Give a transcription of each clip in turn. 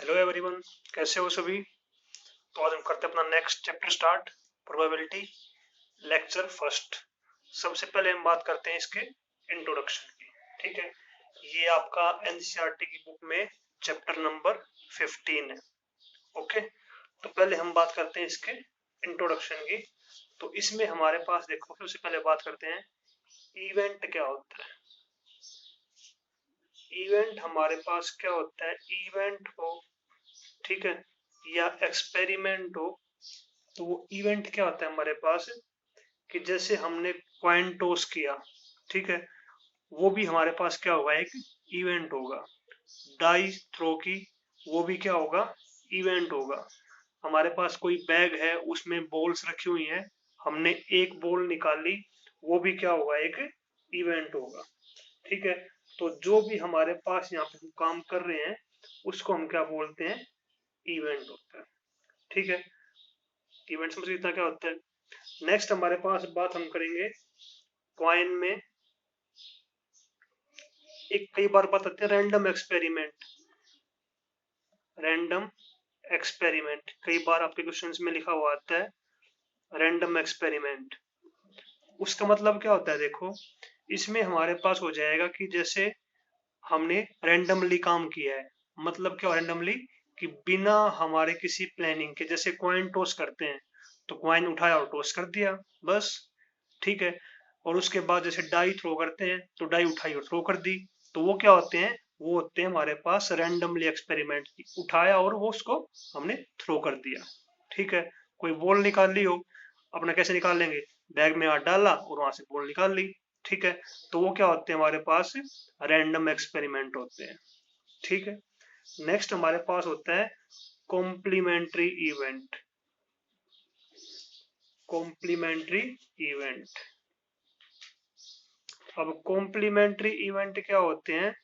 Hello everyone, कैसे हो सभी। तो आज हम करते हैं अपना next chapter start, probability, lecture first. सबसे पहले हम बात करते हैं इसके इंट्रोडक्शन की। ठीक है, ये आपका एनसीईआरटी की बुक में चैप्टर नंबर 15 है। ओके, तो पहले हम बात करते हैं इसके इंट्रोडक्शन की। तो इसमें हमारे पास देखो, सबसे पहले बात करते हैं इवेंट क्या होता है। इवेंट हमारे पास क्या होता है, इवेंट हो, ठीक है, या एक्सपेरिमेंट हो, तो वो इवेंट क्या होता है हमारे पास कि जैसे हमने कॉइन टॉस किया, ठीक है, वो भी हमारे पास क्या होगा, एक इवेंट होगा। डाई थ्रो की, वो भी क्या होगा, इवेंट होगा। हमारे पास कोई बैग है, उसमें बॉल्स रखी हुई हैं, हमने एक बॉल निकाली, वो भी क्या होगा, एक इवेंट होगा। ठीक है, तो जो भी हमारे पास यहाँ पे हम काम कर रहे हैं उसको हम क्या बोलते हैं, इवेंट होता है। ठीक है, इवेंट समझ इतना क्या होता है। नेक्स्ट हमारे पास बात हम करेंगे क्वाइन में एक कई बार बात आती है रैंडम एक्सपेरिमेंट। रैंडम एक्सपेरिमेंट कई बार आपके क्वेश्चंस में लिखा हुआ आता है रैंडम एक्सपेरिमेंट। उसका मतलब क्या होता है, देखो इसमें हमारे पास हो जाएगा कि जैसे हमने रैंडमली काम किया है। मतलब क्या, रैंडमली कि बिना हमारे किसी प्लानिंग के, जैसे कॉइन टॉस करते हैं तो कॉइन उठाया और टॉस कर दिया, बस। ठीक है, और उसके बाद जैसे डाई थ्रो करते हैं तो डाई उठाई और थ्रो कर दी। तो वो क्या होते हैं, वो होते हैं हमारे पास रैंडमली एक्सपेरिमेंट, उठाया और वो उसको हमने थ्रो कर दिया। ठीक है, कोई बॉल निकाल ली हो, अपना कैसे निकाल लेंगे, बैग में हाथ डाला और वहां से बॉल निकाल ली। ठीक है, तो वो क्या होते हैं हमारे पास, रैंडम एक्सपेरिमेंट होते हैं। ठीक है, नेक्स्ट हमारे पास होता है कॉम्प्लीमेंट्री इवेंट। कॉम्प्लीमेंट्री इवेंट, अब कॉम्प्लीमेंट्री इवेंट क्या होते हैं,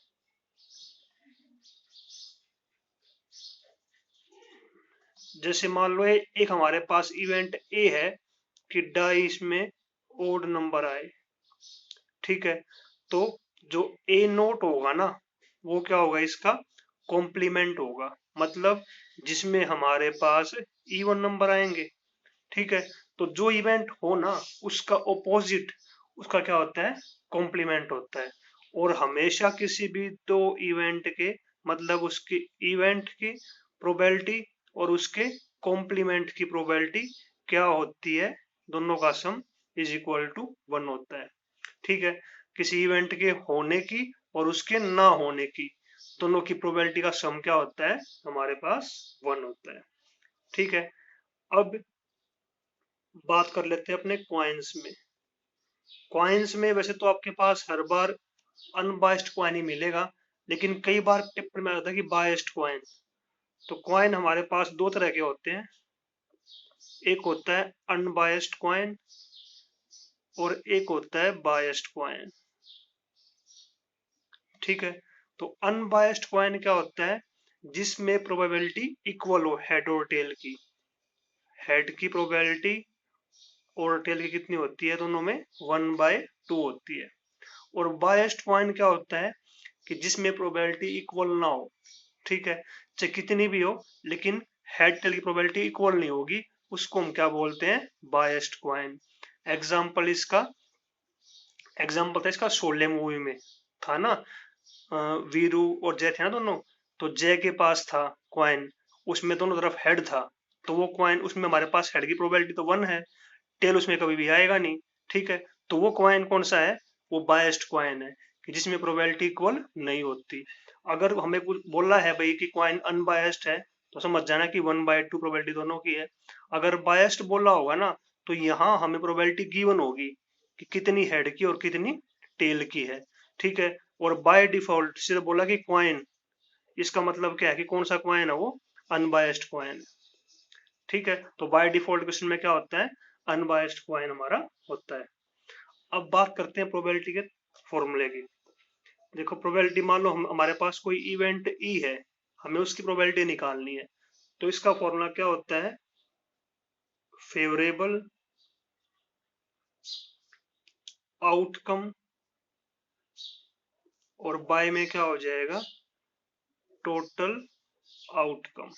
जैसे मान लो एक हमारे पास इवेंट ए है कि डाइस में ओड नंबर आए। ठीक है, तो जो ए नोट होगा ना, वो क्या होगा, इसका कॉम्प्लीमेंट होगा। मतलब जिसमें हमारे पास इवन नंबर आएंगे। ठीक है, तो जो इवेंट हो ना, उसका ओपोजिट, उसका क्या होता है, कॉम्प्लीमेंट होता है। और हमेशा किसी भी दो इवेंट के, मतलब उसकी इवेंट की प्रोबेबिलिटी और उसके कॉम्प्लीमेंट की प्रोबेबिलिटी क्या होती है, दोनों का सम इज इक्वल टू 1 होता है। ठीक है, किसी इवेंट के होने की और उसके ना होने की दोनों की प्रोबेबिलिटी का सम क्या होता है, हमारे पास 1 होता है। ठीक है, अब बात कर लेते हैं अपने क्वाइंस में। क्वाइंस में वैसे तो आपके पास हर बार अनबायस्ड क्वाइन ही मिलेगा, लेकिन कई बार पेपर में आता है कि बायस्ड क्वाइन। तो क्वाइन हमारे पास दो तरह के होते हैं, एक होता है अनबायस्ड क्वाइन और एक होता है बायस्ड क्वाइन। ठीक है, तो अनबायस्ड क्वाइन क्या होता है, जिसमें प्रोबेबिलिटी इक्वल हो हेड और टेल की। हेड की प्रोबेबिलिटी और टेल की कितनी होती है, दोनों में 1/2 होती है। और बायस्ड क्वाइन क्या होता है कि जिसमें प्रोबेबिलिटी इक्वल ना हो। ठीक है, चाहे कितनी भी हो, लेकिन हेड टेल की प्रोबेबिलिटी इक्वल नहीं होगी, उसको हम क्या बोलते हैं, बायस्ड क्वाइन। एग्जाम्पल इसका, एग्जाम्पल था इसका शोले मूवी में, था ना, वीरू और जय थे ना दोनों। तो जय के पास था क्वाइन, उसमें दोनों तरफ हेड था, तो वो क्वाइन, उसमें हमारे पास हेड की प्रोबेबिलिटी तो 1 है, टेल उसमें कभी भी आएगा नहीं। ठीक है, तो वो क्वाइन कौन सा है, वो बायस्ड क्वाइन है, कि जिसमें प्रोबेबिलिटी इक्वल नहीं होती। अगर हमें कुछ बोला है भाई कि क्वाइन अनबायस्ड है, तो समझ जाना कि 1/2 प्रोबेबिलिटी दोनों की है। अगर बायस्ड बोला होगा ना, तो यहाँ हमें प्रोबेबिलिटी गिवन होगी कि कितनी हेड की और कितनी टेल की है। ठीक है, और बाय डिफॉल्ट सिर्फ बोला कि क्वाइन, इसका मतलब क्या है कि कौन सा क्वाइन है, वो अनबायस्ड क्वाइन। ठीक है, तो बाय डिफॉल्ट क्वेश्चन में क्या होता है, अनबायस्ड क्वाइन हमारा होता है। अब बात करते हैं प्रोबेबिलिटी के फॉर्मूले की। देखो प्रोबेबिलिटी, मान लो हमारे पास कोई इवेंट ई है, हमें उसकी प्रोबेबिलिटी निकालनी है। तो इसका फॉर्मूला क्या होता है, फेवरेबल आउटकम, और बाय में क्या हो जाएगा, टोटल आउटकम।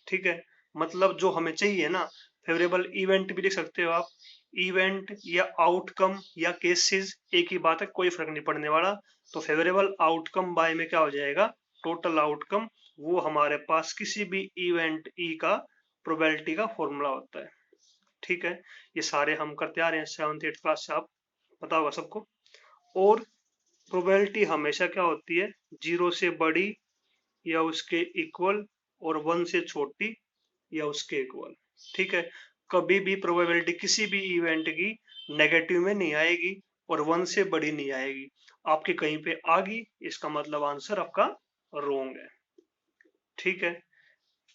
ठीक है, मतलब जो हमें चाहिए ना, फेवरेबल इवेंट भी लिख सकते हो आप, इवेंट या आउटकम या केसेस एक ही बात है, कोई फर्क नहीं पड़ने वाला। तो फेवरेबल आउटकम बाय में क्या हो जाएगा, टोटल आउटकम, वो हमारे पास किसी भी इवेंट ई का प्रोबेबिलिटी का फॉर्मूला होता है। ठीक है, ये सारे हम करते आ रहे हैं 7th 8th क्लास से, आप पता होगा सबको। और प्रोबेबिलिटी हमेशा क्या होती है, 0 से बड़ी या उसके इक्वल और 1 से छोटी या उसके इक्वल। ठीक है, कभी भी प्रोबेबिलिटी किसी भी इवेंट की नेगेटिव में नहीं आएगी और 1 से बड़ी नहीं आएगी। आपके कहीं पे आ गई, इसका मतलब आंसर आपका रोंग है। ठीक है,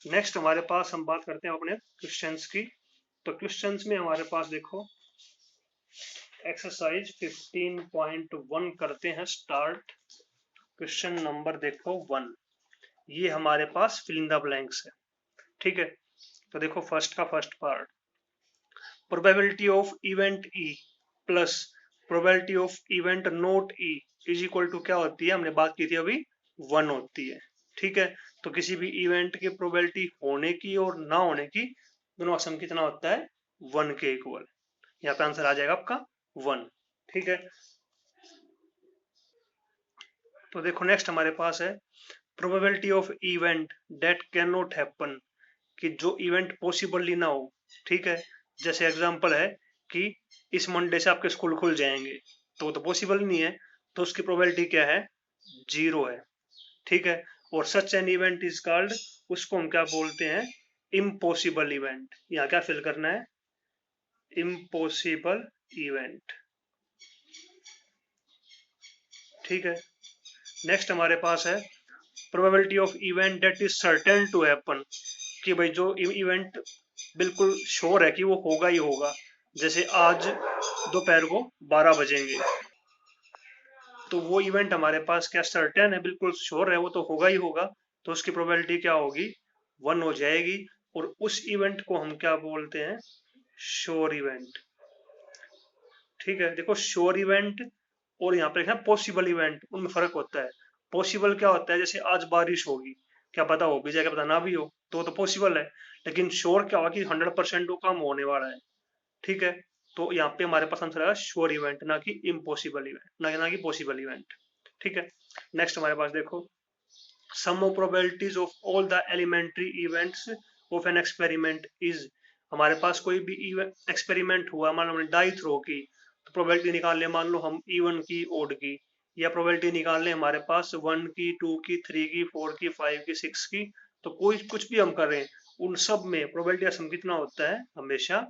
नेक्स्ट हमारे पास हम बात करते हैं अपने क्वेश्चंस की। तो क्वेश्चंस में हमारे पास देखो, एक्सरसाइज 15.1 करते हैं स्टार्ट। क्वेश्चन नंबर देखो 1, ये हमारे पास फिल इन द ब्लैंक्स है। ठीक है, तो देखो फर्स्ट का first part, probability of event E plus probability of event not E is equal to क्या होती है, हमने बात की थी अभी, 1 होती है। ठीक है, तो किसी भी इवेंट की प्रोबेबिलिटी होने की और ना होने की, दोनों का सम कितना होता है, 1 के इक्वल। यहाँ पे आंसर आ जाएगा आपका 1। ठीक है, तो देखो नेक्स्ट हमारे पास है probability of event that can not happen, कि जो इवेंट पॉसिबली ना हो। ठीक है, जैसे एग्जांपल है कि इस मंडे से आपके स्कूल खुल जाएंगे, तो वो तो पॉसिबल नहीं है, तो उसकी प्रोबेबिलिटी क्या है, 0 है। ठीक है, और such an event is called, उसको हम क्या बोलते हैं, इम्पॉसिबल इवेंट। यहाँ क्या फिल करना है, इम्पॉसिबल इवेंट। ठीक है, नेक्स्ट हमारे पास है probability of event that is certain to happen, कि भाई जो इवेंट बिल्कुल श्योर है कि वो होगा ही होगा, जैसे आज दोपहर को 12 बजेंगे, तो वो इवेंट हमारे पास क्या सर्टेन है, बिल्कुल श्योर है, वो तो होगा ही होगा, तो उसकी प्रोबेबिलिटी क्या होगी, 1 हो जाएगी। और उस इवेंट को हम क्या बोलते हैं, श्योर इवेंट। ठीक है, देखो श्योर इवेंट और यहाँ पे है पॉसिबल इवेंट, उनमें फर्क होता है। पॉसिबल क्या होता है, जैसे आज बारिश होगी, क्या पता हो भी जाए, क्या पता ना भी हो, तो वो तो पॉसिबल है। लेकिन श्योर क्या होगा कि 100% वो काम होने वाला है। ठीक है, तो यहाँ पे हमारे पास आंसर आएगा श्योर इवेंट, ना कि इम्पॉसिबल इवेंट, ना कि पॉसिबल इवेंट। ठीक है, नेक्स्ट हमारे पास देखो, sum of probabilities of all the elementary events of an experiment is, हमारे पास कोई भी एक्सपेरिमेंट हुआ, मान लो हमने डाई थ्रो की, तो प्रोबेबिलिटी निकाल ले, मान लो हम इवन की ओड की, या प्रोबेबिलिटी निकाल ले हमारे पास 1 की 2 की 3 की 4 की 5 की 6 की, तो कोई कुछ भी हम कर रहे हैं, उन सब में प्रोबेबिलिटी का सम कितना होता है, हमेशा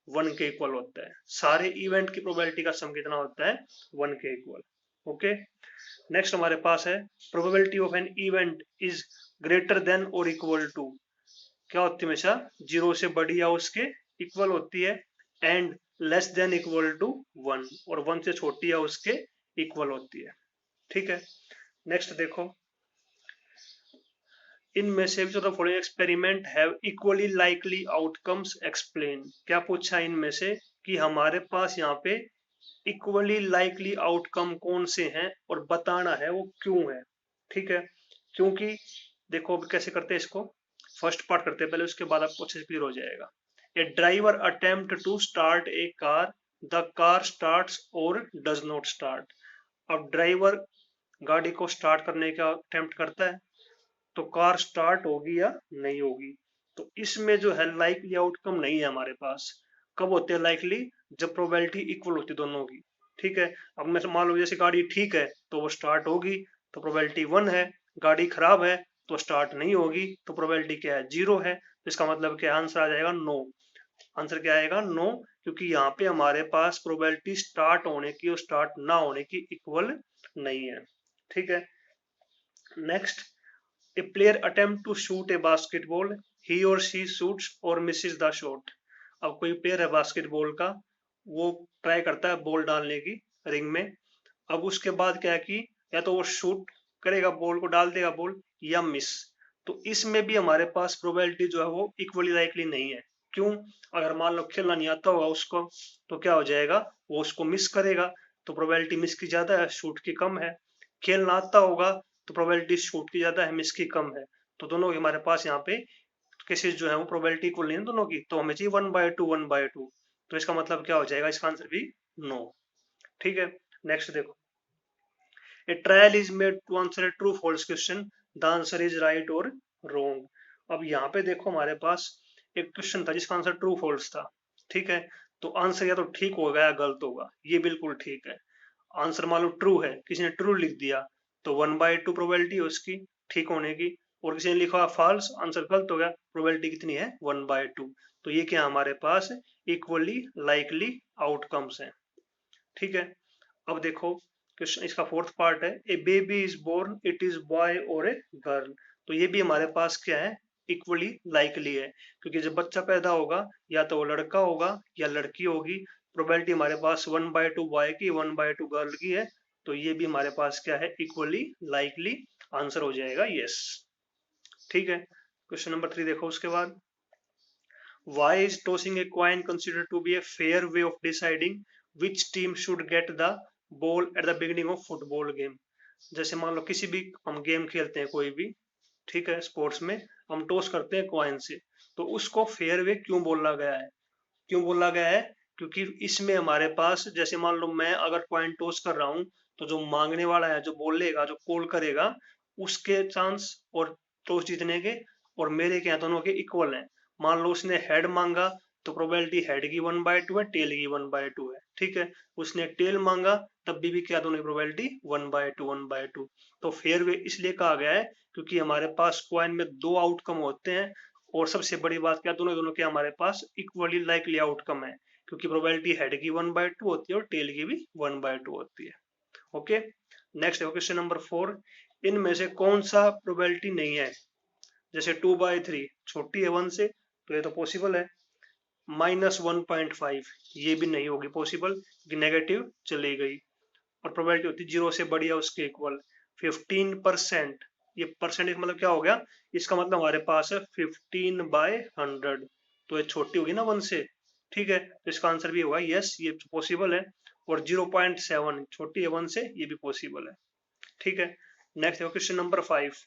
1 के इक्वल होता है। सारे इवेंट की प्रोबेबिलिटी का सम कितना होता है, 1 के इक्वल। ओके, नेक्स्ट हमारे पास है probability of an event is greater than और इक्वल टू, क्या होती है हमेशा, 0 से बड़ी या उसके इक्वल होती है, and less than equal to 1, और 1 से छोटी या उसके इक्वल होती है। ठीक है, नेक्स्ट देखो, इनमें से जो the following experiment have equally likely outcomes explain, क्या पूछा इनमें से, कि हमारे पास यहाँ पे इक्वली लाइकली आउटकम कौन से हैं और बताना है वो क्यों है। ठीक है, क्योंकि देखो अभी कैसे करते हैं इसको, फर्स्ट पार्ट करते हैं पहले, उसके बाद आपको अच्छे से क्लियर हो जाएगा। A driver attempt to start a car, the car starts और डज नॉट स्टार्ट। अब ड्राइवर गाड़ी को स्टार्ट करने का अटेम्प्ट करता है, तो कार स्टार्ट होगी या नहीं होगी। तो इसमें जो है लाइकली आउटकम नहीं है हमारे पास। कब होते हैं लाइकली, जब प्रोबेबिलिटी इक्वल होती है दोनों की। ठीक है, अब मैं मान लो जैसे गाड़ी ठीक है तो वो स्टार्ट होगी, तो प्रोबेबिलिटी 1 है, गाड़ी खराब है तो स्टार्ट नहीं होगी, तो प्रोबेबिलिटी क्या है, 0 है। तो इसका मतलब क्या, आंसर आ जाएगा नो। आंसर क्या आएगा, नो, क्योंकि यहाँ पे हमारे पास प्रोबेबिलिटी स्टार्ट होने की और स्टार्ट ना होने की इक्वल नहीं है। ठीक है, next, a player attempt to shoot a basketball, he or she shoots or misses the shot। अब कोई प्लेयर है बास्केटबॉल का, वो ट्राई करता है बॉल डालने की रिंग में, अब उसके बाद क्या है कि या तो वो शूट करेगा, बॉल को डाल देगा बॉल, या मिस। तो इसमें भी हमारे पास प्रोबेबिलिटी जो है वो इक्वली लाइकली नहीं है। क्यों, अगर मान लो खेलना नहीं आता होगा उसको, तो क्या हो जाएगा, वो उसको मिस करेगा, तो प्रोबेबिलिटी मिस की ज्यादा है, शूट की कम है। खेलना आता होगा तो प्रोबेबिलिटी शूट की ज्यादा है, मिस की कम है। तो दोनों हमारे पास यहाँ पे केसेस जो है वो प्रोबेबिलिटी इक्वल नहीं है दोनों की, तो हमें चाहिए 1/2 1/2। तो इसका मतलब क्या हो जाएगा, इसका आंसर भी नो। ठीक है, नेक्स्ट देखो, a trial is made to answer a true false question, the answer is right और रॉन्ग। अब यहाँ पे देखो हमारे पास एक क्वेश्चन था जिसका आंसर ट्रू फॉल्स था। ठीक है, तो आंसर या तो ठीक होगा या गलत होगा, ये बिल्कुल ठीक है। आंसर मान लो ट्रू है, किसी ने ट्रू लिख दिया तो 1/2 प्रोबेबिलिटी है उसकी ठीक होने की, और किसी ने लिखा फॉल्स, आंसर गलत हो गया, प्रोबेबिलिटी कितनी है 1/2। तो ये क्या हमारे पास इक्वली लाइकली आउटकम्स हैं। ठीक है, अब देखो क्वेश्चन इसका फोर्थ पार्ट है, a baby is born, it is boy और ए गर्ल। तो ये भी हमारे पास क्या है, इक्वली लाइकली है, क्योंकि जब बच्चा पैदा होगा या तो वो लड़का होगा या लड़की होगी। प्रोबेबिलिटी हमारे पास 1/2 बॉय की 1/2 गर्ल की है, तो ये भी हमारे पास क्या है, इक्वली लाइकली आंसर हो जाएगा यस। ठीक है, क्वेश्चन नंबर 3 देखो उसके बाद, Why is tossing a coin considered to be a fair way of deciding which team should get the ball at the beginning of football game? जैसे मान लो किसी भी हम गेम खेलते हैं कोई भी, ठीक है, स्पोर्ट्स में हम टॉस करते हैं कॉइन से, तो उसको फेयर वे क्यों बोला गया है? क्यों बोला गया है? क्योंकि इसमें हमारे पास जैसे मान लो मैं अगर कॉइन टॉस कर रहा हूँ, तो जो मांगने वाला है, जो बोलेगा, जो कॉल करेगा, उसके चांस और टॉस जीतने के और मेरे के दोनों के इक्वल हैं। मान लो उसने हेड मांगा तो प्रोबेबिलिटी हेड की 1/2 है, टेल की 1/2 है। ठीक है, उसने टेल मांगा तब भी क्या दोनों की प्रोबेबिलिटी 1/2 1/2। तो फेयर वे इसलिए कहा गया है क्योंकि हमारे पास कॉइन में दो आउटकम होते हैं, और सबसे बड़ी बात क्या, दोनों दोनों के हमारे पास इक्वली लाइकली आउटकम है, क्योंकि प्रोबेबिलिटी हेड की 1/2 होती है और टेल की भी 1/2 होती है। ओके, नेक्स्ट है क्वेश्चन नंबर 4, इनमें से कौन सा प्रोबेबिलिटी नहीं है? जैसे 2/3 छोटी है 1 से, तो ये तो पॉसिबल है। -1.5 ये भी नहीं होगी पॉसिबल, क्योंकि नेगेटिव चली गई, और प्रोबेबिलिटी होती है 0 से बड़ी है उसके इक्वल। 15%, ये परसेंटेज मतलब क्या हो गया, इसका मतलब हमारे पास है 15/100, तो ये छोटी होगी ना 1 से। ठीक है, तो इसका आंसर भी होगा यस, ये पॉसिबल है। और 0.7 छोटी है 1 से, ये भी पॉसिबल है। ठीक है, नेक्स्ट है क्वेश्चन नंबर 5,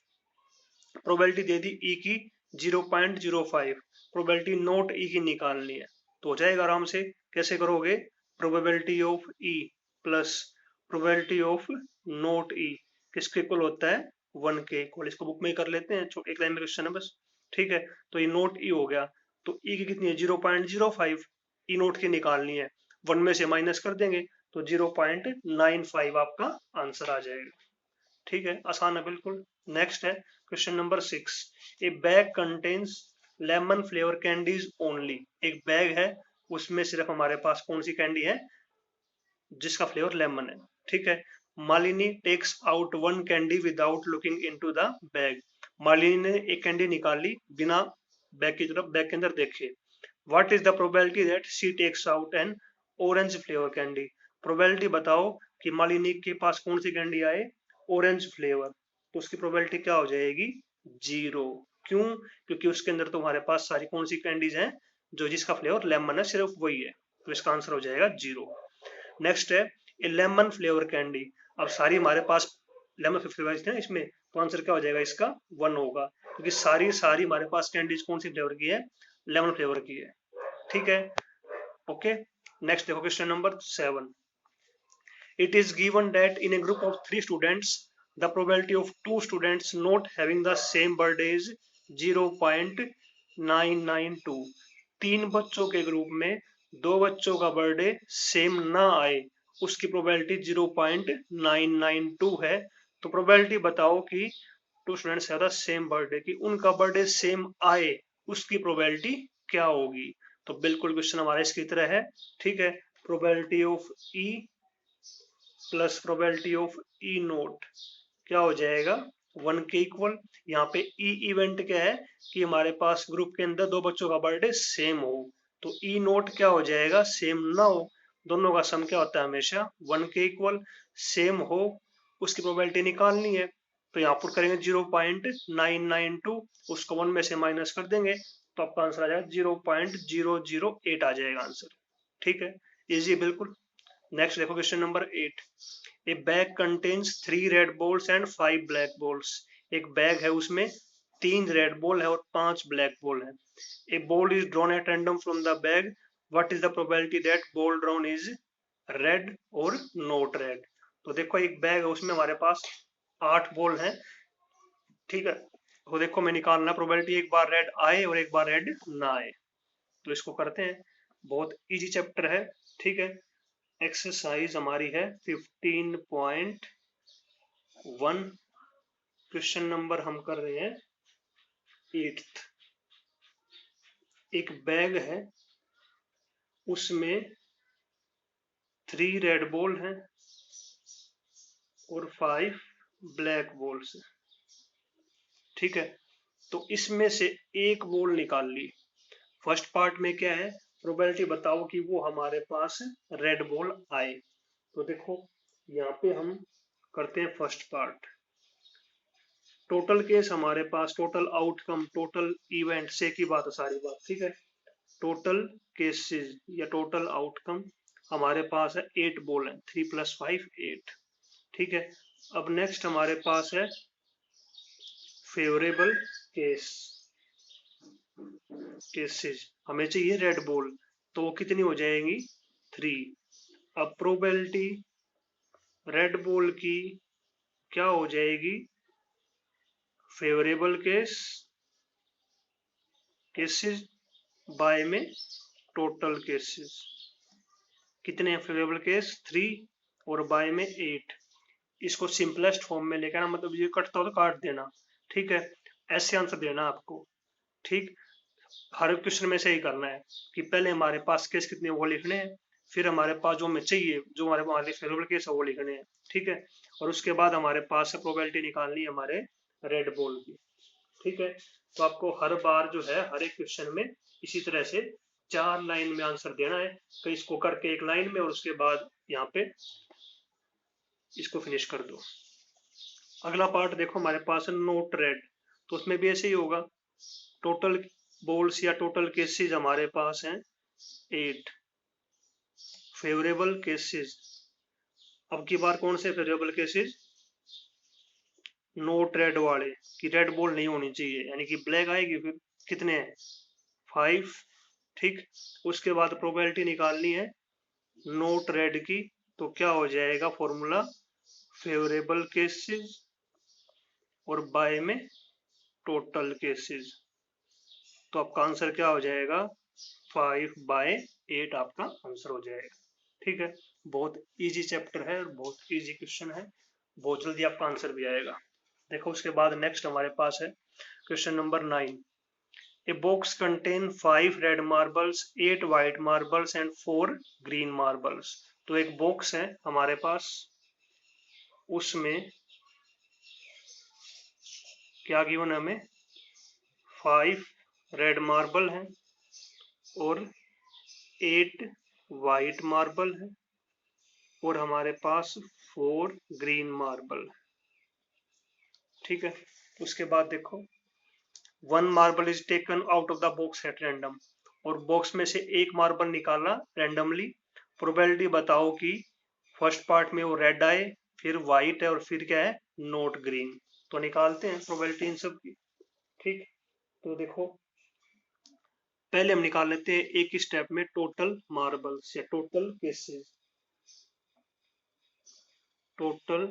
प्रोबेबिलिटी दे दी ई की 0.05, प्रोबेबिलिटी नॉट ई की निकालनी है, तो हो जाएगा आराम से। कैसे करोगे, probability of E plus probability of not E किसके इक्वल होता है, 1 के इक्वल। इसको बुक में ही कर लेते हैं, एक लाइन में क्वेश्चन है बस। ठीक है, तो ये नॉट ई हो गया, तो ई की कितनी है 0.05, ई नॉट की निकालनी है, 1 में से माइनस कर देंगे तो 0.95 आपका आंसर आ जाएगा। ठीक है, आसान है बिल्कुल। नेक्स्ट है क्वेश्चन नंबर 6, ए bag contains lemon flavour candies only. एक बैग है, उसमें सिर्फ हमारे पास कौन सी कैंडी है, जिसका फ्लेवर लेमन है। ठीक है, Malini takes out 1 candy without looking into the bag. Malini ने एक कैंडी निकाली बिना बैग की तरफ, बैग के अंदर देखे। What is the probability that she takes out an orange flavour candy. Probability बताओ कि मालिनी के पास कौन सी कैंडी आए, ऑरेंज फ्लेवर, तो उसकी प्रोबेबिलिटी क्या हो जाएगी, 0। क्यों, क्योंकि उसके अंदर तो हमारे पास सारी कौन सी कैंडीज हैं, जो जिसका फ्लेवर लेमन है सिर्फ वही है, तो इसका आंसर हो जाएगा 0। नेक्स्ट है ए लेमन फ्लेवर कैंडी। अब सारी हमारे पास लेमन फ्लेवर है इसमें, तो आंसर क्या हो जाएगा इसका 1 होगा, क्योंकि सारी सारी हमारे पास कैंडीज कौन सी फ्लेवर की है, लेमन फ्लेवर की है। ठीक है, ओके। नेक्स्ट देखो question number 7, it is given that in a group of 3 students the probability of 2 students not having the same birthday is 0.992। 3 बच्चों के ग्रुप में 2 बच्चों का बर्थडे सेम ना आए, उसकी प्रोबेबिलिटी 0.992 है। तो प्रोबेबिलिटी बताओ कि 2 students have the same birthday, कि उनका बर्थडे सेम आए, उसकी प्रोबेबिलिटी क्या होगी। तो बिल्कुल क्वेश्चन हमारा इसकी तरह है। ठीक है, probability of E plus probability of E note क्या हो जाएगा, 1 के इक्वल। यहाँ पे ई इवेंट क्या है कि हमारे पास ग्रुप के अंदर 2 बच्चों का बर्थडे सेम हो, तो ई नोट क्या हो जाएगा, सेम ना हो। दोनों का सम क्या होता है, हमेशा 1 के इक्वल। सेम हो, उसकी प्रोबेबिलिटी निकालनी है, तो यहाँ पर करेंगे 0.992, उसको 1 में से माइनस कर देंगे, तो आपका आंसर आ जाएगा 0.008 आ जाएगा आंसर। ठीक है, इजी बिल्कुल। नेक्स्ट देखो question number 8, A bag contains 3 red balls and 5 black balls. एक बैग है, उसमें 3 रेड बॉल है और 5 ब्लैक बॉल है। A ball is drawn at random from the bag, what is the probability that ball drawn is red और not red. तो देखो एक बैग है, उसमें हमारे पास 8 बॉल हैं, ठीक है। तो देखो मैं निकालना प्रोबेबिलिटी, एक बार रेड आए और एक बार रेड ना आए। तो इसको करते हैं, बहुत इजी चैप्टर है, ठीक है। एक्सरसाइज हमारी है 15.1, क्वेश्चन नंबर हम कर रहे हैं 8th। एक बैग है, उसमें 3 रेड बॉल हैं और 5 ब्लैक बॉल्स हैं, ठीक है। तो इसमें से एक बॉल निकाल ली। फर्स्ट पार्ट में क्या है, प्रोबेबिलिटी बताओ कि वो हमारे पास रेड बॉल आए। तो देखो यहाँ पे हम करते हैं फर्स्ट पार्ट। टोटल केस हमारे पास, टोटल आउटकम, टोटल इवेंट से की बात है सारी बात, ठीक है। टोटल केसेस या टोटल आउटकम हमारे पास है 8 बॉल है, 3 + 5 8, ठीक है। अब नेक्स्ट हमारे पास है फेवरेबल केस, केसेस हमें चाहिए रेड बॉल, तो वो कितनी हो जाएंगी 3। अब प्रोबेबिलिटी रेड बॉल की क्या हो जाएगी, फेवरेबल केसेस बाय में टोटल केसेस। कितने हैं फेवरेबल केस 3 और बाय में 8। इसको सिंपलेस्ट फॉर्म में लेकर ना, मतलब ये कटता हो तो काट देना, ठीक है। ऐसे आंसर देना आपको, ठीक। हर क्वेश्चन में से ही करना है कि पहले हमारे पास केस कितने वो लिखने हैं, फिर हमारे पास जो हमें चाहिए, जो हमारे फेवरेबल केस है वो लिखने हैं, ठीक है। और उसके बाद हमारे पास प्रोबेबिलिटी निकालनी है हमारे रेड बॉल की, ठीक है। तो आपको हर बार जो है हर एक क्वेश्चन में इसी तरह से 4 लाइन में आंसर देना है। तो इसको करके एक लाइन में और उसके बाद यहाँ पे इसको फिनिश कर दो। अगला पार्ट देखो हमारे पास है नोट रेड, तो उसमें भी ऐसे ही होगा। टोटल बॉल्स या टोटल केसेस हमारे पास हैं 8। फेवरेबल केसेस, अब की बार कौन से फेवरेबल केसेस, नोट रेड वाले, कि रेड बॉल नहीं होनी चाहिए, यानी कि ब्लैक आएगी। फिर कितने हैं 5, ठीक। उसके बाद प्रोबेबिलिटी निकालनी है नोट रेड की, तो क्या हो जाएगा फॉर्मूला, फेवरेबल केसेस और बाय में टोटल केसेस। तो आपका आंसर क्या हो जाएगा 5/8 आपका आंसर हो जाएगा, ठीक है। बहुत इजी चैप्टर है और बहुत इजी क्वेश्चन है, बहुत जल्दी आपका आंसर भी आएगा। देखो उसके बाद नेक्स्ट हमारे पास है question number 9। A box contain 5 red marbles, 8 white marbles and 4 green marbles. तो एक बॉक्स है हमारे पास, उसमें क्या गिवन है हमें, 5 रेड मार्बल है और 8 व्हाइट मार्बल है और हमारे पास 4 ग्रीन मार्बल, ठीक है। उसके बाद देखो 1 marble is taken out of the box at random, और बॉक्स में से एक मार्बल निकाला रैंडमली। प्रोबेबिलिटी बताओ कि फर्स्ट पार्ट में वो रेड आए, फिर व्हाइट है और फिर क्या है नॉट ग्रीन। तो निकालते हैं प्रोबेबिलिटी इन सब की, ठीक। तो देखो पहले हम निकाल लेते हैं एक ही स्टेप में टोटल मार्बल्स या टोटल केसेस। टोटल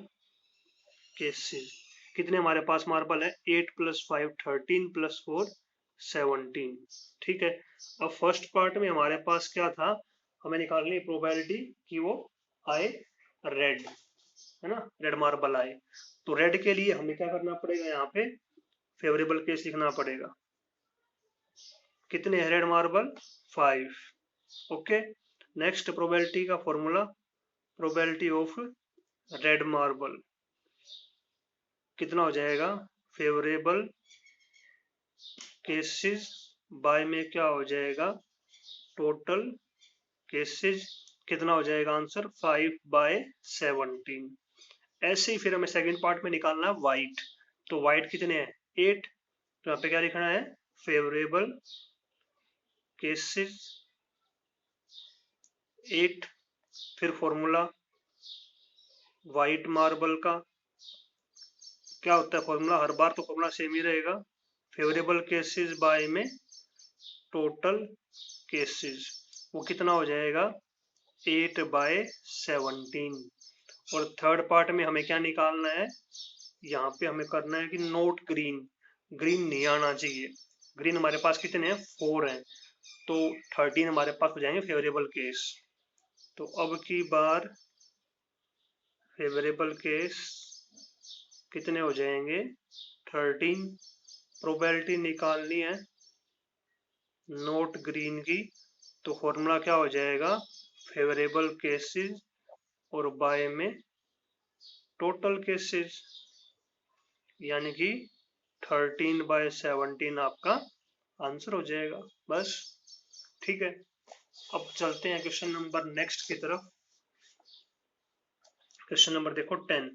केसेस कितने हमारे पास मार्बल है, 8 + 5 13 + 4 17, ठीक है। अब फर्स्ट पार्ट में हमारे पास क्या था, हमें निकालनी प्रोबेबिलिटी कि वो आए रेड, है ना, रेड मार्बल आए। तो रेड के लिए हमें क्या करना पड़ेगा, यहाँ पे फेवरेबल केस लिखना पड़ेगा। कितने red marble 5, okay. Next probability का formula, probability of red marble कितना हो जाएगा, फेवरेबल केसेस बाय में क्या हो जाएगा टोटल केसेस, कितना हो जाएगा आंसर 5/17। ऐसे ही फिर हमें सेकंड पार्ट में निकालना है व्हाइट। तो व्हाइट कितने हैं 8, तो यहाँ पे क्या लिखना है फेवरेबल केसेस 8, फिर फॉर्मूला व्हाइट मार्बल का क्या होता है फॉर्मूला, हर बार तो फॉर्मूला सेम ही रहेगा, फेवरेबल केसेस बाय में टोटल केसेस, वो कितना हो जाएगा 8/17। और थर्ड पार्ट में हमें क्या निकालना है, यहाँ पे हमें करना है कि नोट ग्रीन, ग्रीन नहीं आना चाहिए, ग्रीन हमारे पास कितने हैं 4 हैं, तो 13 हमारे पास हो जाएंगे फेवरेबल केस। तो अब की बार फेवरेबल केस कितने हो जाएंगे 13, प्रोबेबिलिटी निकालनी है नोट ग्रीन की, तो फॉर्मूला क्या हो जाएगा फेवरेबल केसेस और बाय में टोटल केसेस, यानी कि 13/17 आपका आंसर हो जाएगा बस। ठीक है, अब चलते हैं क्वेश्चन नंबर नेक्स्ट की तरफ। क्वेश्चन नंबर देखो 10,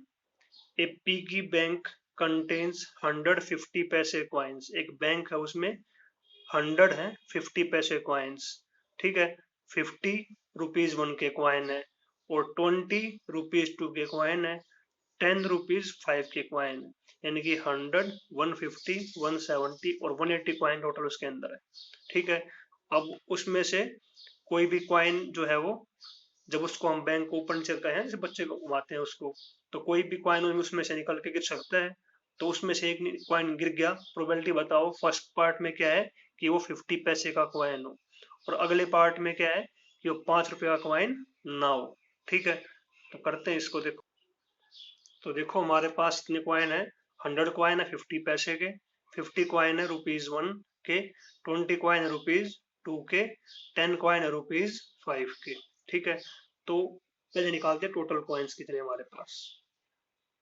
ए पिगी बैंक कंटेन्स 150 पैसे कॉइन्स, एक बैंक है उसमें 100 है 50 पैसे कॉइन्स, ठीक है, 50 रुपीज 1 के कॉइन है और 20 रुपीज 2 के कॉइन है, 10 रुपीज 5 के कॉइन है, यानी कि 100, 150, 170 और 180 कॉइन टोटल उसके अंदर है। ठीक है, अब उसमें से कोई भी कॉइन जो है वो, जब उसको हम बैंक को ऊपर नीचे करते हैं जैसे बच्चे को घुमाते हैं उसको, तो कोई भी कॉइन उसमें से निकल के गिर सकता है, तो उसमें से एक कॉइन गिर गया, प्रोबेबिलिटी बताओ फर्स्ट पार्ट में क्या है कि वो 50 पैसे का कॉइन हो, और अगले पार्ट में क्या है कि वो 5 रुपए का कॉइन ना हो। ठीक है, तो करते हैं इसको, देखो तो देखो हमारे पास कितने कॉइन है, 100 कॉइन है 50 पैसे के, 50 कॉइन है ₹1 के, 20 कॉइन है ₹2 के, 10 कॉइन है ₹5 के। ठीक है, तो पहले निकालते हैं टोटल कॉइन्स कितने हमारे पास,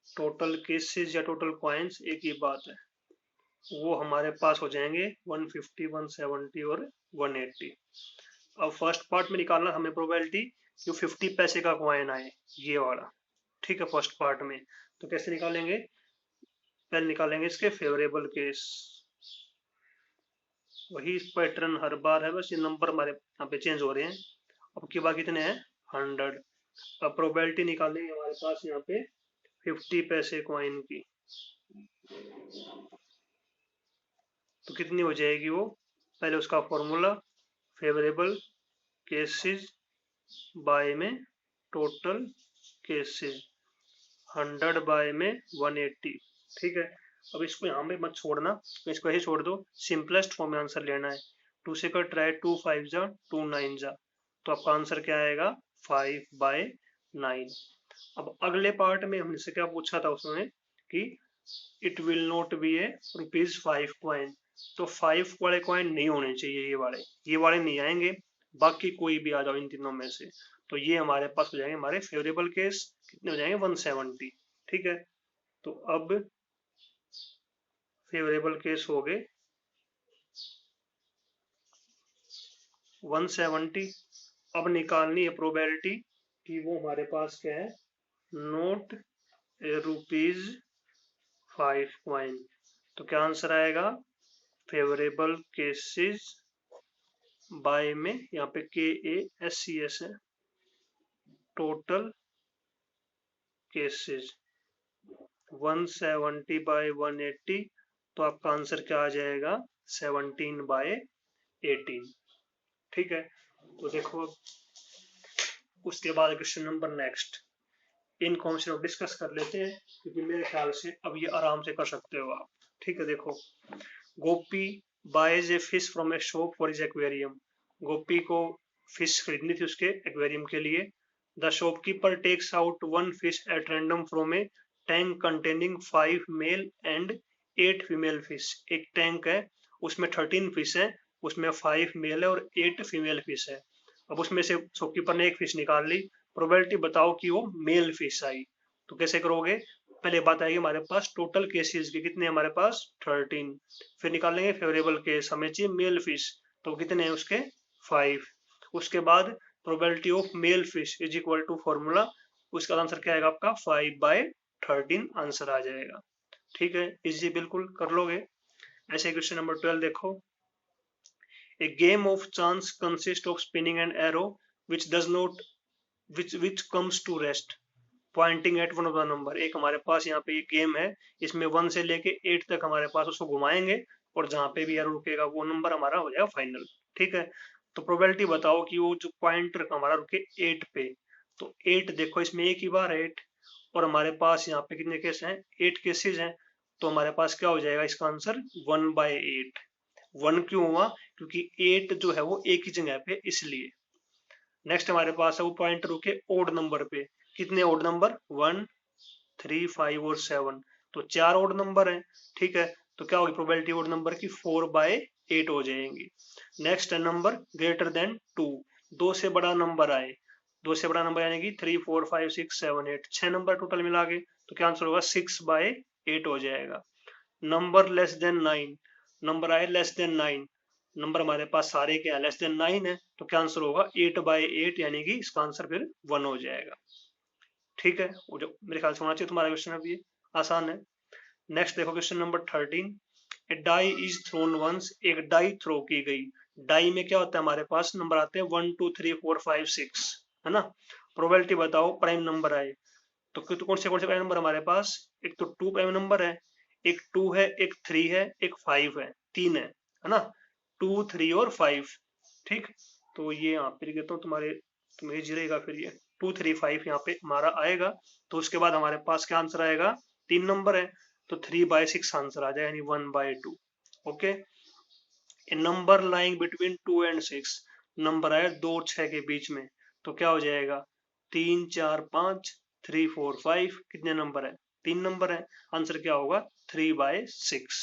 टोटल केसेस या टोटल कॉइन्स एक ही बात है, वो हमारे पास हो जाएंगे 150, 170 और 180। अब फर्स्ट पार्ट में निकालना हमें प्रोबेबिलिटी कि 50 पैसे का कॉइन आए, ये वाला। ठीक है, फर्स्ट पार्ट में तो कैसे निकालेंगे, पहले निकालेंगे इसके फेवरेबल केस, वही पैटर्न हर बार है, बस ये नंबर हमारे यहाँ पे चेंज हो रहे हैं। अब की बार कितने हैं 100, अब प्रोबेबिलिटी निकालेंगे हमारे पास यहाँ पे 50 पैसे कॉइन की, तो कितनी हो जाएगी वो, पहले उसका फॉर्मूला फेवरेबल केसेस बाय में टोटल केसेस, 100 बाय में 180। ठीक है, अब इसको यहाँ में मत छोड़ना, तो इसको ऐसे छोड़ दो, सिंपलेस्ट फॉर्म में आंसर लेना है, 2 से कर ट्राई 2 5 जा 2 9 जा, तो आपका आंसर क्या आएगा 5/9। अब अगले पार्ट में हमसे क्या पूछा था उसमें कि it will not be A ₹5 coin, तो 5 वाले कॉइन नहीं होने चाहिए, ये वाले नहीं आएंगे, बाकी कोई भी आ जाओ इन तीनों में से, तो ये हमारे पास हो जाएंगे हमारे फेवरेबल केस, कितने हो जाएंगे 170। ठीक है, तो अब फेवरेबल केस हो गए 170। अब निकालनी है प्रोबेबिलिटी कि वो हमारे पास क्या है नोट ₹5 कॉइन, तो क्या आंसर आएगा फेवरेबल केसेस बाय में, यहाँ पे KASES है, टोटल केसेस 170/180, तो आपका आंसर क्या आ जाएगा 17/18। ठीक है, तो देखो उसके बाद क्वेश्चन नंबर नेक्स्ट, इनको हम सिर्फ डिस्कस कर लेते हैं क्योंकि मेरे ख्याल से अब ये आराम से कर सकते हो आप। ठीक है, देखो Gopi buys a fish from a shop for his aquarium, Gopi को फिश खरीदनी थी उसके एक्वेरियम के लिए, the shopkeeper takes out 1 fish at random from a tank containing 5 male and 8 female fish, एक टैंक है उसमें 13 फिश है, उसमें 5 मेल है और 8 फीमेल फिश है। अब उसमें से शॉपकीपर ने एक फिश निकाल ली, प्रोबेबिलिटी बताओ कि वो मेल फिश आई, तो कैसे करोगे, पहले बात आएगी हमारे पास टोटल केसेस के कितने हमारे पास 13, फिर निकालेंगे फेवरेबल केस, हमें चाहिए मेल फिश, तो कितने हैं उसके 5, उसके बाद probability of male fish is equal to formula, उसका आंसर क्या आएगा आपका 5/13 आंसर आ जाएगा। ठीक है, इजी बिल्कुल कर लोगे। ऐसे क्वेश्चन नंबर 12 देखो, a game of chance consists of spinning an arrow which does not which comes to rest, Poynting eight one of the number. एक हमारे पास यहाँ पे ये गेम है, इसमें 1 से लेके 8 तक हमारे पास उसको घुमाएंगे और जहाँ पे भी एरो रुकेगा वो नंबर हमारा हो जाएगा फाइनल। ठीक है, तो प्रोबेबिलिटी बताओ कि वो जो पॉइंटर हमारा रुके 8 पे, तो 8 देखो इसमें एक ही बार 8 और हमारे पास यहाँ पे कितने केस हैं, 8 केसेस हैं, तो हमारे पास क्या हो जाएगा इसका आंसर 1/8। 1 क्यों हुआ, क्योंकि 8 जो है वो एक ही जगह पे इसलिए। नेक्स्ट हमारे पास है वो पॉइंट रुके ओड नंबर पे। कितने ओड नंबर, 1, 3, 5 और 7, तो 4 ओड नंबर है। ठीक है, तो क्या होगी प्रोबेबिलिटी ओड नंबर की, 4/8 हो जाएंगी। नेक्स्ट है नंबर ग्रेटर देन 2, 2 से बड़ा नंबर आए, 2 से बड़ा नंबर यानी कि 3, 4, 5, 6, 7, 8, 6 नंबर टोटल मिला के, तो क्या आंसर होगा 6/8 हो जाएगा। नंबर लेस देन 9, नंबर आए लेस देन 9, नंबर हमारे पास सारे क्या है लेस देन 9 है, तो क्या आंसर होगा 8/8 यानी कि इसका आंसर फिर 1 हो जाएगा। ठीक है, वो जो मेरे ख्याल से होना चाहिए तुम्हारा क्वेश्चन, अभी आसान है। नेक्स्ट देखो question number 13। A die is thrown once, एक डाई थ्रो की गई। डाई में क्या होता है हमारे पास नंबर आते हैं 1, 2, 3, 4, 5, 6, है ना। प्रोबेबिलिटी बताओ प्राइम नंबर आए, तो कौन से प्राइम नंबर हमारे पास, एक तो 2 प्राइम नंबर है, एक 2 है, एक 3 है, एक 5 है, 3 है ना, 2, 3 और 5। ठीक, तो ये यहाँ पे लिख देता हूँ तुम्हारे, तुम्हें इजी रहेगा फिर ये 2, 3, 5 यहाँ पे हमारा आएगा। तो उसके बाद हमारे पास क्या आंसर आएगा, 3 नंबर है, तो 3/6 आंसर आ जाएगा यानी 1/2। Okay, A number lying between 2 and 6, number आया 2 और 6 के बीच में, तो क्या हो जाएगा 3, 4, 5, 3, 4, 5, कितने नंबर है, 3 नंबर है, आंसर क्या होगा 3/6।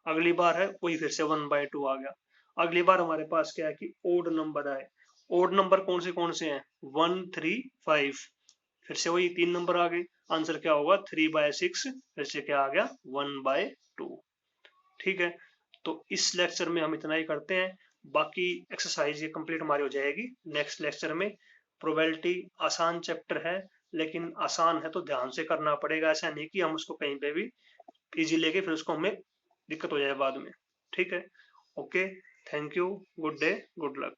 अगली बार है वही फिर से 1/2 आ गया। अगली बार हमारे पास क्या है कि ओड नंबर आए, ओड नंबर कौन से हैं, 1, 3, 5, फिर से वही 3 नंबर आ गए, आंसर क्या होगा 3/6, फिर से क्या आ गया 1/2। ठीक है, तो इस लेक्चर में हम इतना ही करते हैं, बाकी एक्सरसाइज ये कंप्लीट हमारी हो जाएगी नेक्स्ट लेक्चर में। प्रोबेबिलिटी आसान चैप्टर है, लेकिन आसान है तो ध्यान से करना पड़ेगा, ऐसा नहीं कि हम उसको कहीं पे भी इजी लेके फिर उसको हमें दिक्कत हो जाए बाद में। ठीक है, okay, thank you, good day, good luck.